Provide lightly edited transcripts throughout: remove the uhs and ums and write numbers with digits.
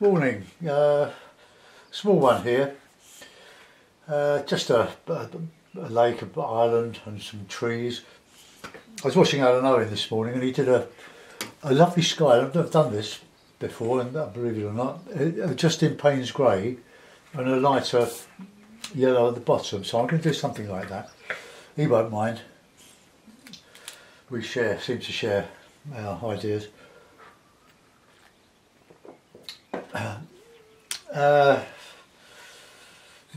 Morning, small one here, just a lake, an island and some trees. I was watching Alan Owen this morning and he did a lovely sky. I've never done this before, and believe it or not, just in Payne's grey and a lighter yellow at the bottom, so I'm going to do something like that. He won't mind. We seem to share our ideas.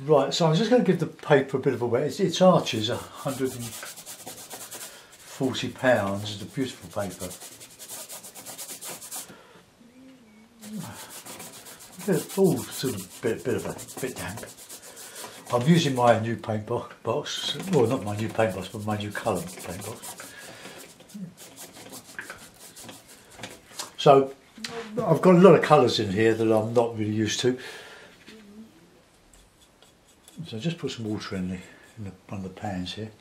Right, so I'm just going to give the paper a bit of a wet. Its arches are £140. It's a beautiful paper. All sort of bit damp. I'm using my new paint box. Well, not my new paint box, but my new colour paint box. So I've got a lot of colours in here that I'm not really used to. So just put some water in one of the pans here.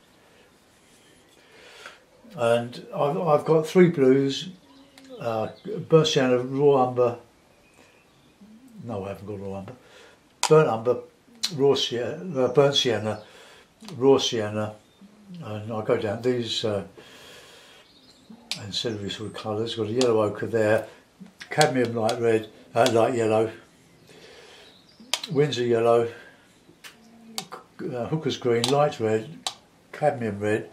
And I've got three blues, burnt sienna, raw umber. No, I haven't got raw umber. Burnt umber, raw sienna, burnt sienna, raw sienna, and I'll go down these ancillary sort of colours. Got a yellow ochre there, cadmium light red, light yellow, Windsor yellow, Hooker's green, light red, cadmium red,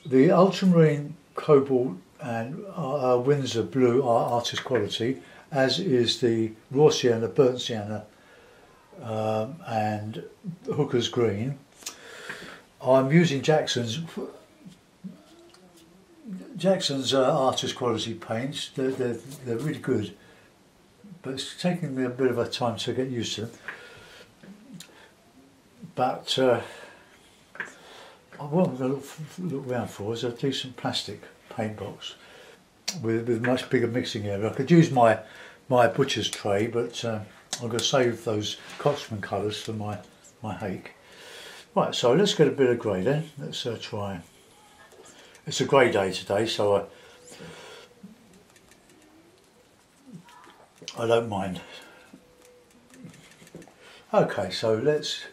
the ultramarine cobalt and Windsor blue are artist quality, as is the raw sienna, burnt sienna and Hooker's green. I'm using Jackson's artist quality paints. They're really good, but it's taking me a bit of a time to get used to them. But what I'm going to look around for is a decent plastic paint box with much bigger mixing area. I could use my butcher's tray, but I'm going to save those Cotsman colours for my hake. Right, so let's get a bit of grey then. Let's try. It's a grey day today, so I don't mind. Okay, so let's.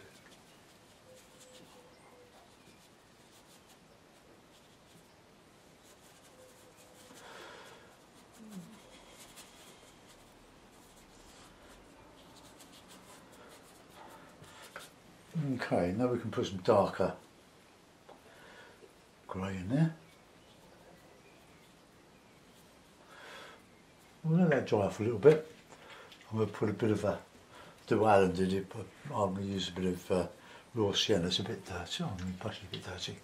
Okay, now we can put some darker grey in there. We'll let that dry off a little bit. I'm going to put a bit of do what Alan did it, but I'm going to use a bit of raw sienna. It's a bit dirty. Oh, my brush is a bit dirty.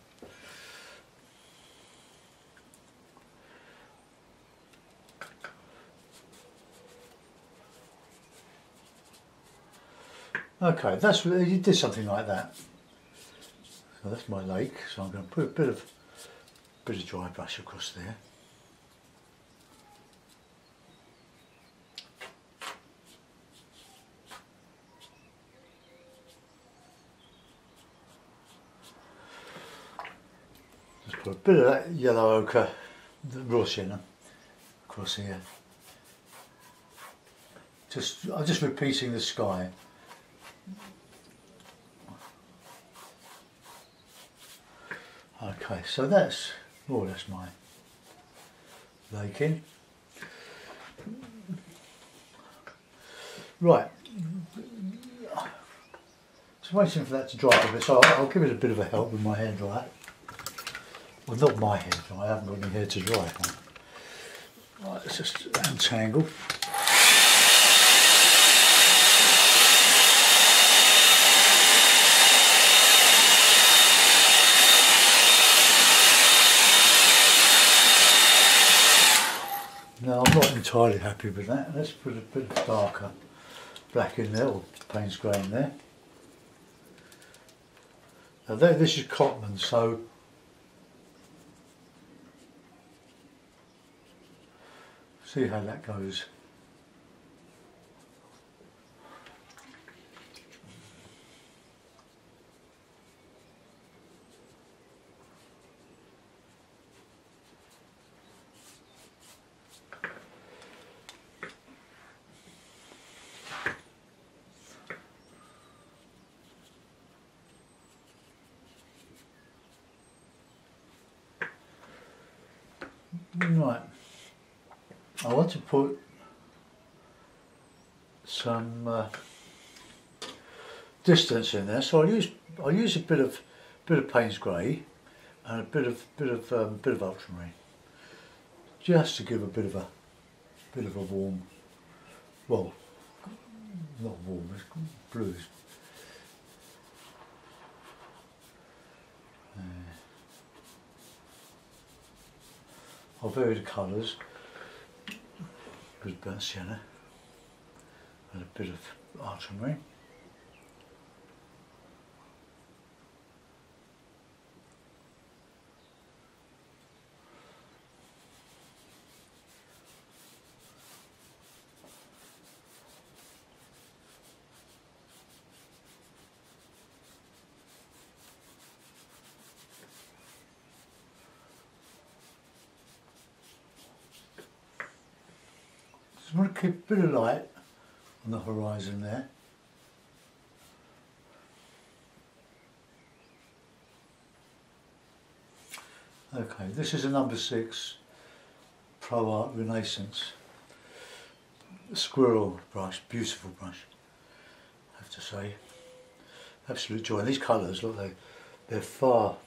Okay, you did something like that. So that's my lake. So I'm going to put a bit of dry brush across there. Just put a bit of that yellow ochre, the raw sienna, across here. I'm just repeating the sky. Okay, so that's more or less my lake in. Right, just waiting for that to dry a bit, so I'll give it a bit of a help with my hair dryer. Well, not my hair dryer, I haven't got any hair to dry. Right, let's just untangle. No, I'm not entirely happy with that. Let's put a bit of darker black in there, or Payne's grey in there. Now this is Cotman, so see how that goes. Right, I want to put some distance in there, so I use a bit of Payne's grey and a bit of ultramarine, just to give a bit of a warm, well, not warm, it's blues. I'll vary the colours with burnt sienna and a bit of ultramarine. Just want to keep a bit of light on the horizon there. Okay, this is a number 6 Pro Art Renaissance squirrel brush, beautiful brush, I have to say. Absolute joy. And these colours, look, they're far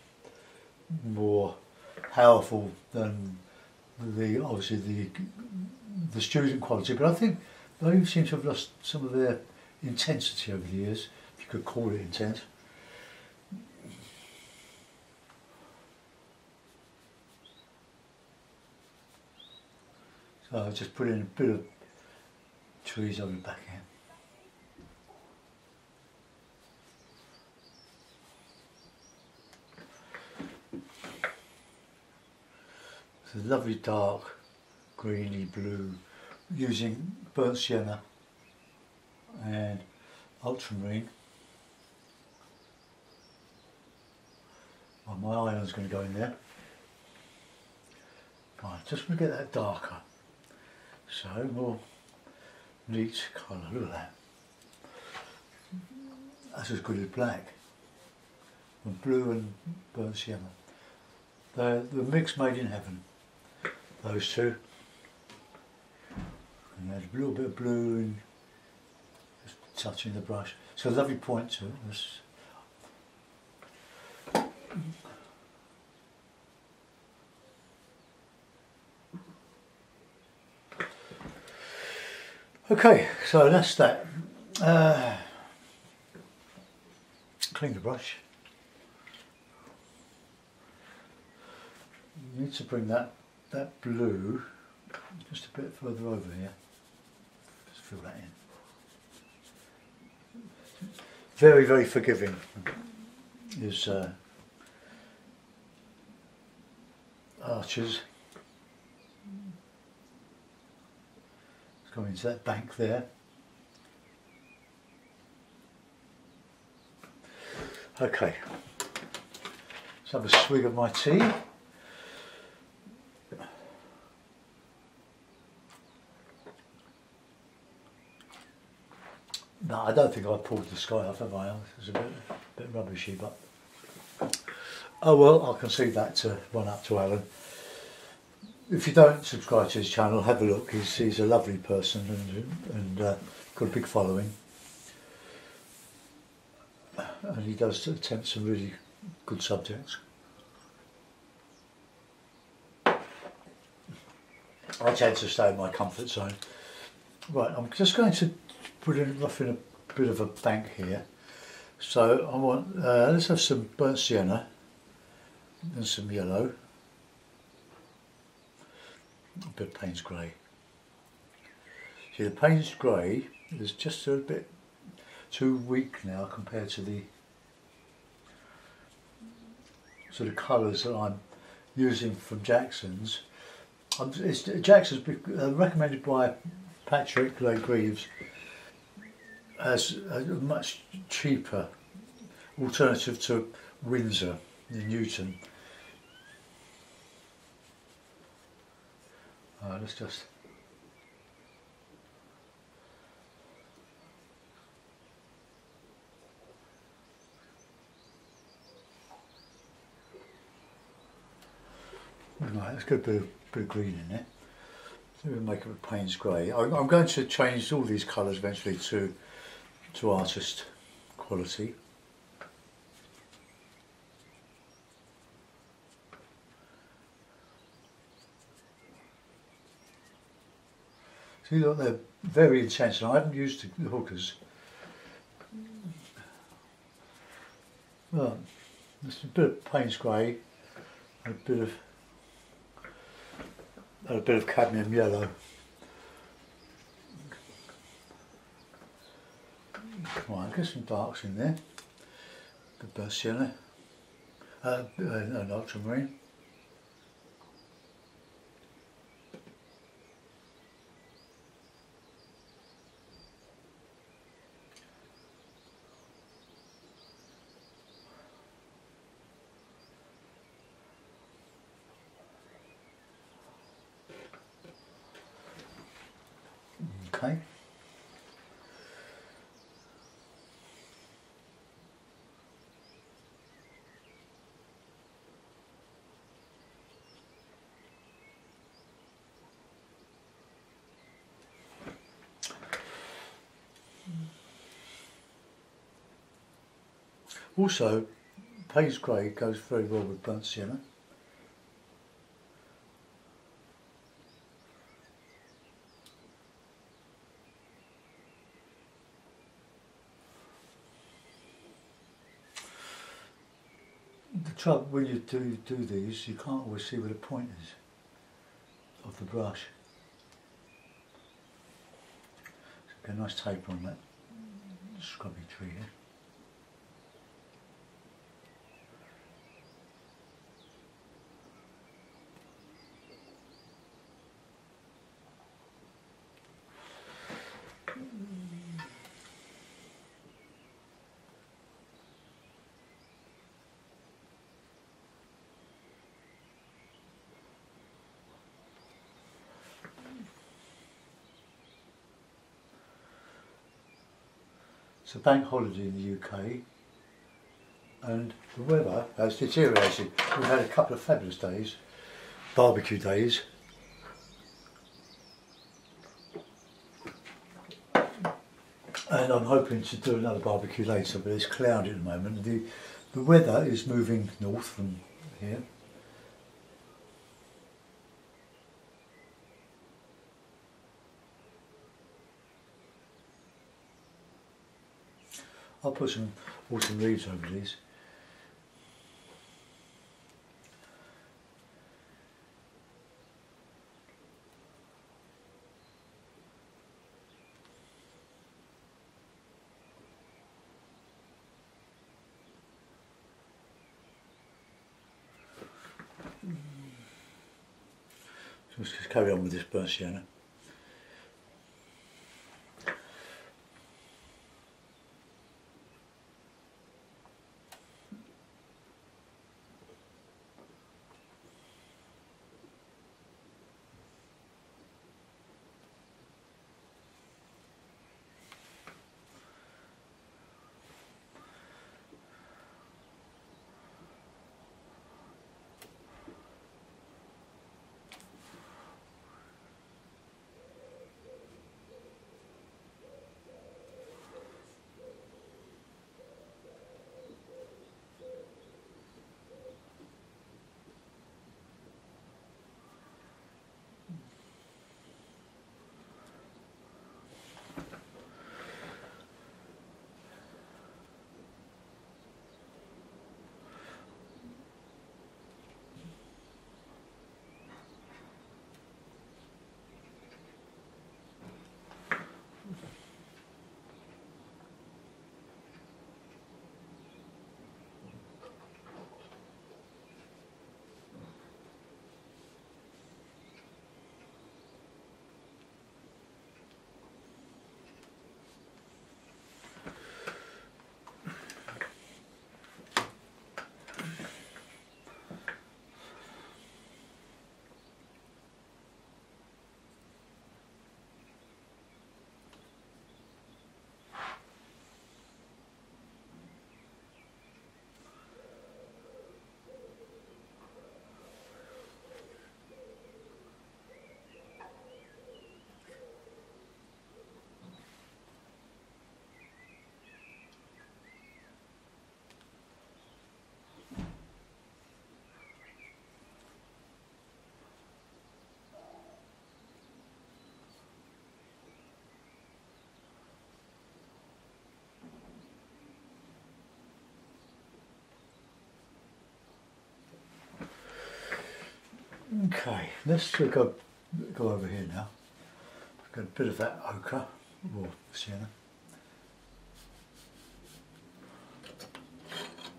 more powerful than obviously the student quality, but I think they seem to have lost some of their intensity over the years, if you could call it intense. So I just put in a bit of trees over the back here. It's a lovely dark greeny blue using burnt sienna and ultramarine. Well, my iron's going to go in there. Right, just to get that darker. So more neat colour, look at that. That's as good as black. And blue and burnt sienna. They're the mix made in heaven, those two. And there's a little bit of blue and just touching the brush. It's a lovely point to it. Okay, so that's that. Clean the brush. You need to bring that blue just a bit further over here. Just fill that in. Very, very forgiving is Archers. Let's go into that bank there. Okay, let's have a swig of my tea. No, I don't think I pulled the sky off, have I? It's a bit rubbishy, but oh well, I'll concede that to one up to Alan. If you don't subscribe to his channel, have a look. He's a lovely person and got a big following, and he does attempt some really good subjects. I tend to stay in my comfort zone. Right, I'm just going to put in a bit of a bank here. So I want, let's have some burnt sienna and some yellow, a bit of Payne's grey. See, the Payne's grey is just a bit too weak now compared to the sort of colours that I'm using from Jackson's. Jackson's recommended by Patrick Greaves as a much cheaper alternative to Windsor in Newton. Let's just right, let's get a bit of bit of green in there. So we'll make it with Payne's grey. I'm going to change all these colours eventually to artist quality. See, look, they're very intense, and I haven't used the hookers. Well, there's a bit of Payne's grey, a bit of cadmium yellow. Right, get some darks in there. The burnt sienna, an ultramarine. Okay. Also, Payne's grey goes very well with burnt sienna. The trouble when you do these, you can't always see where the point is of the brush. So get a nice taper on that scrubby tree here. It's a bank holiday in the UK and the weather has deteriorated. We've had a couple of fabulous days, barbecue days. And I'm hoping to do another barbecue later, but it's cloudy at the moment. The weather is moving north from here. I'll put some autumn leaves over these. So let's just carry on with this burnt sienna. Okay, let's go over here now. Got a bit of that ochre or sienna.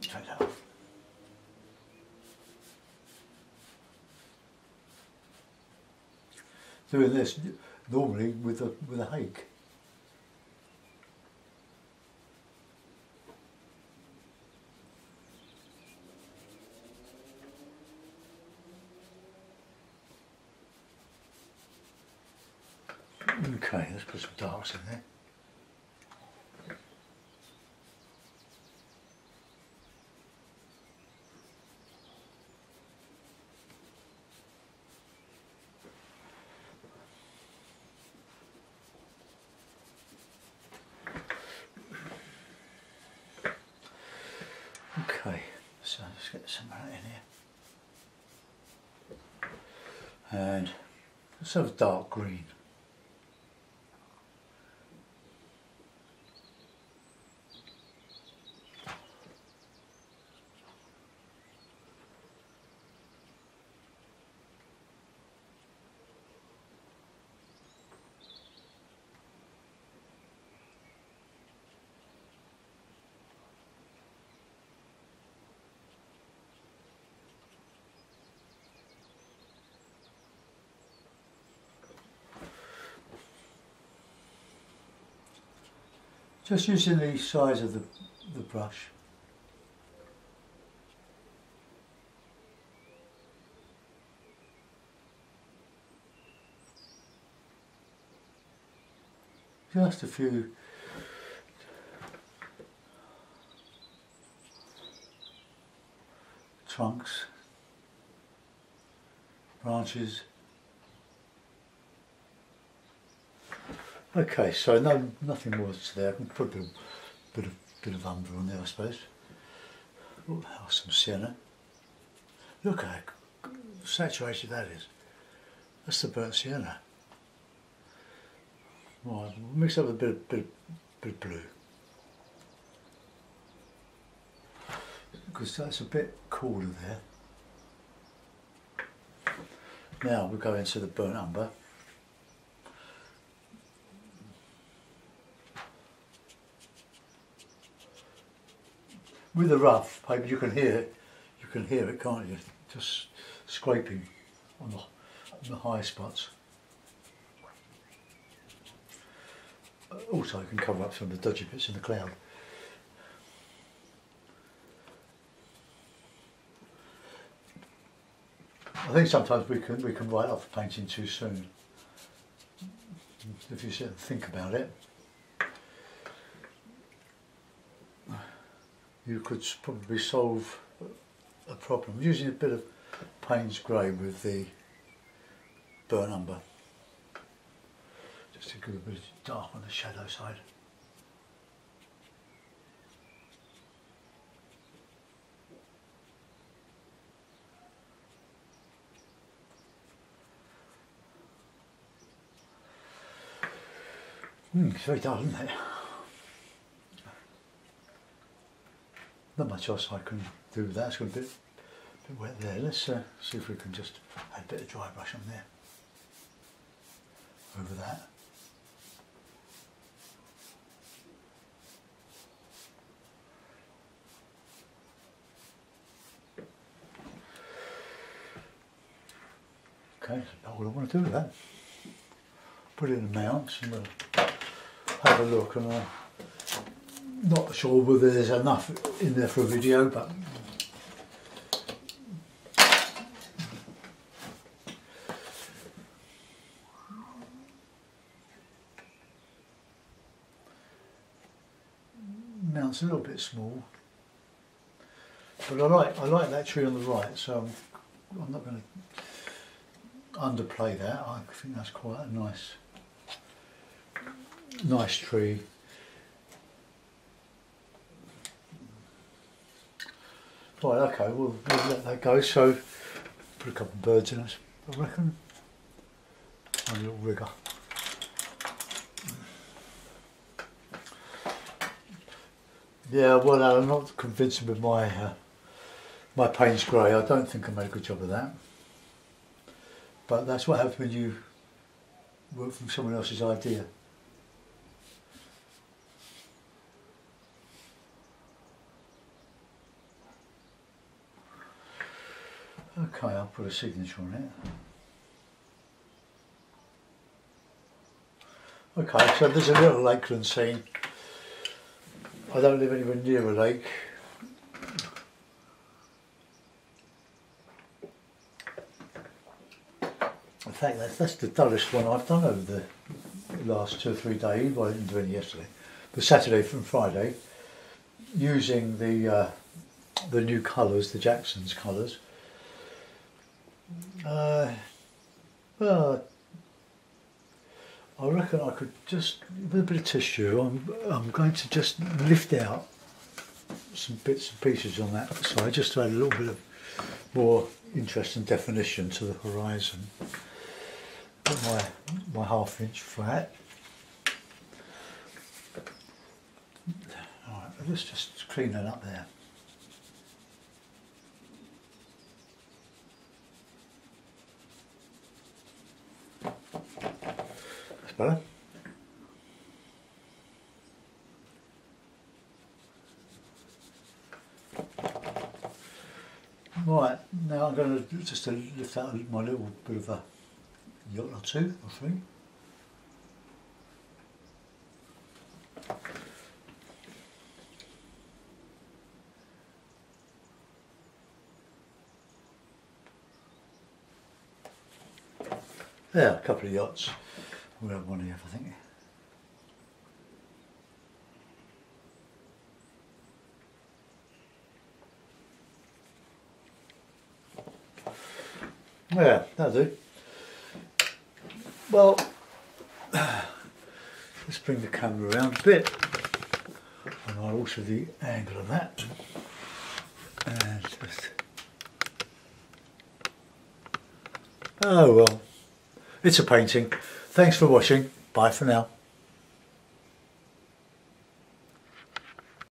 Take that off. Doing this normally with a hake. Okay, let's put some darks in there. Okay, so let's get some of that in here. And let's have a dark green. Just using the size of the brush. Just a few trunks, branches. Okay, so nothing more to there. I can put a bit of umber on there, I suppose. Oh, some sienna. Look how saturated that is. That's the burnt sienna. Right, mix up with a bit of blue, because that's a bit cooler there. Now we'll go into the burnt umber. With the rough paper, you can hear it, can't you? Just scraping on the high spots. Also, you can cover up some of the dodgy bits in the cloud. I think sometimes we can write off painting too soon. If you sit and think about it, you could probably solve a problem using a bit of Payne's grey with the burnt umber, just to give a bit of dark on the shadow side. It's very dull, isn't it? Not much else I can do with that. It's got a bit wet there. Let's see if we can just add a bit of dry brush on there, over that. Okay, that's about all I want to do with that. Put it in the mount and we'll have a look, and I'm not sure whether there's enough in there for a video, but mount's a little bit small, but I like that tree on the right, so I'm not going to underplay that. I think that's quite a nice tree. Right, okay, we'll let that go. So put a couple of birds in us, I reckon. One little rigger. Yeah, well, I'm not convincing with my my Payne's grey. I don't think I made a good job of that. but that's what happens when you work from someone else's idea. Okay, I'll put a signature on it. Okay, so there's a little lakeland scene. I don't live anywhere near a lake. In fact, that's the dullest one I've done over the last 2 or 3 days. Well, I didn't do any yesterday, but Saturday from Friday, using the new colours, the Jackson's colours. Well, I reckon I could just, with a bit of tissue, I'm going to just lift out some bits and pieces on that side, just to add a little bit of more interest and definition to the horizon. Put my 1/2 inch flat. Alright, let's just clean that up there. That's better. Right, now I'm going to just lift out my little bit of a yacht or 2 or 3. Yeah, a couple of yachts. We'll have one here, I think. Yeah, that'll do. Well, let's bring the camera around a bit, and I'll alter the angle of that. And just, oh well, it's a painting. Thanks for watching. Bye for now.